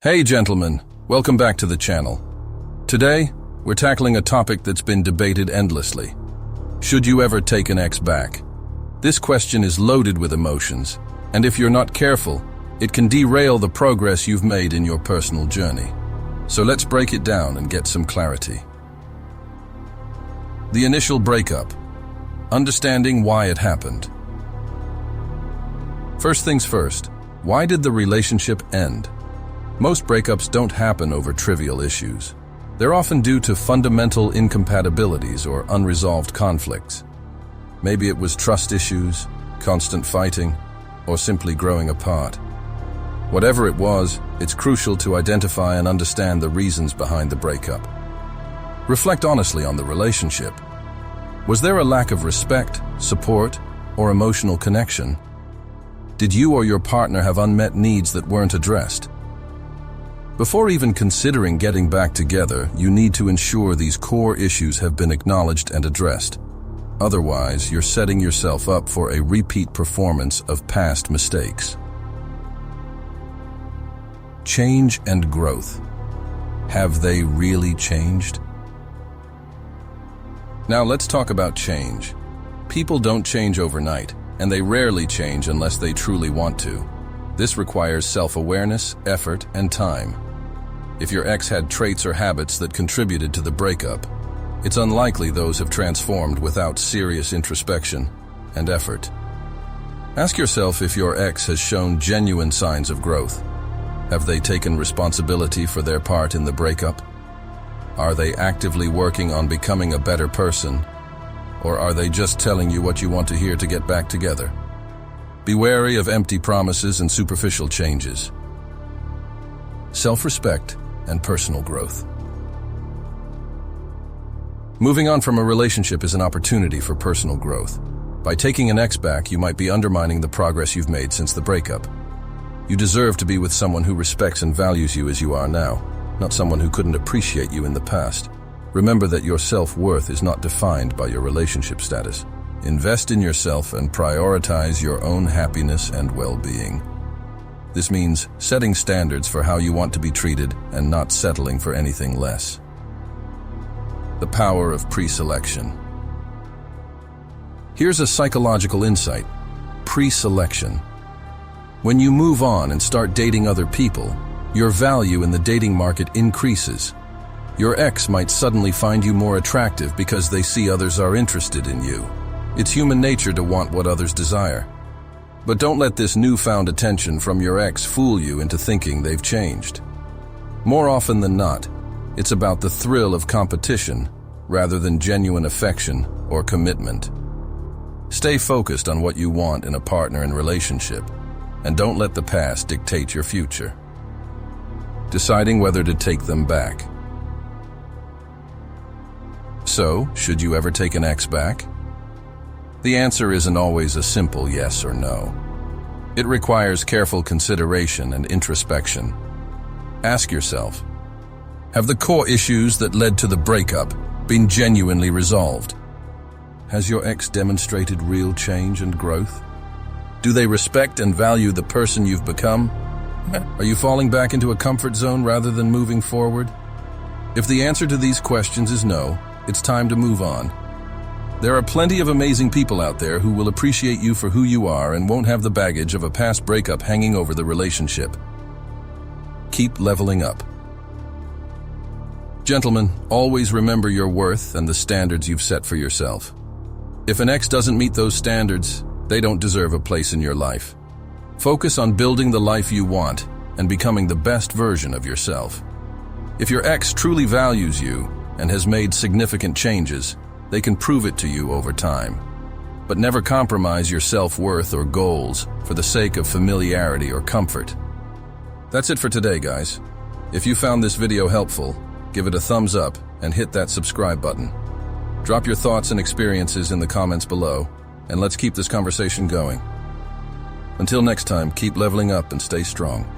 Hey gentlemen, welcome back to the channel. Today, we're tackling a topic that's been debated endlessly. Should you ever take an ex back? This question is loaded with emotions, and if you're not careful, it can derail the progress you've made in your personal journey. So let's break it down and get some clarity. The initial breakup. Understanding why it happened. First things first, why did the relationship end? Most breakups don't happen over trivial issues. They're often due to fundamental incompatibilities or unresolved conflicts. Maybe it was trust issues, constant fighting, or simply growing apart. Whatever it was, it's crucial to identify and understand the reasons behind the breakup. Reflect honestly on the relationship. Was there a lack of respect, support, or emotional connection? Did you or your partner have unmet needs that weren't addressed? Before even considering getting back together, you need to ensure these core issues have been acknowledged and addressed. Otherwise, you're setting yourself up for a repeat performance of past mistakes. Change and growth. Have they really changed? Now let's talk about change. People don't change overnight, and they rarely change unless they truly want to. This requires self-awareness, effort, and time. If your ex had traits or habits that contributed to the breakup, it's unlikely those have transformed without serious introspection and effort. Ask yourself if your ex has shown genuine signs of growth. Have they taken responsibility for their part in the breakup? Are they actively working on becoming a better person? Or are they just telling you what you want to hear to get back together? Be wary of empty promises and superficial changes. Self-respect and personal growth. Moving on from a relationship is an opportunity for personal growth. By taking an ex back, you might be undermining the progress you've made since the breakup. You deserve to be with someone who respects and values you as you are now, not someone who couldn't appreciate you in the past. Remember that your self-worth is not defined by your relationship status. Invest in yourself and prioritize your own happiness and well-being. This means setting standards for how you want to be treated and not settling for anything less. The power of pre-selection. Here's a psychological insight. Pre-selection. When you move on and start dating other people, your value in the dating market increases. Your ex might suddenly find you more attractive because they see others are interested in you. It's human nature to want what others desire. But don't let this newfound attention from your ex fool you into thinking they've changed. More often than not, it's about the thrill of competition rather than genuine affection or commitment. Stay focused on what you want in a partner and relationship, and don't let the past dictate your future. Deciding whether to take them back. So, should you ever take an ex back? The answer isn't always a simple yes or no. It requires careful consideration and introspection. Ask yourself, have the core issues that led to the breakup been genuinely resolved? Has your ex demonstrated real change and growth? Do they respect and value the person you've become? Are you falling back into a comfort zone rather than moving forward? If the answer to these questions is no, it's time to move on. There are plenty of amazing people out there who will appreciate you for who you are and won't have the baggage of a past breakup hanging over the relationship. Keep leveling up. Gentlemen, always remember your worth and the standards you've set for yourself. If an ex doesn't meet those standards, they don't deserve a place in your life. Focus on building the life you want and becoming the best version of yourself. If your ex truly values you and has made significant changes, they can prove it to you over time. But never compromise your self-worth or goals for the sake of familiarity or comfort. That's it for today, guys. If you found this video helpful, give it a thumbs up and hit that subscribe button. Drop your thoughts and experiences in the comments below, and let's keep this conversation going. Until next time, keep leveling up and stay strong.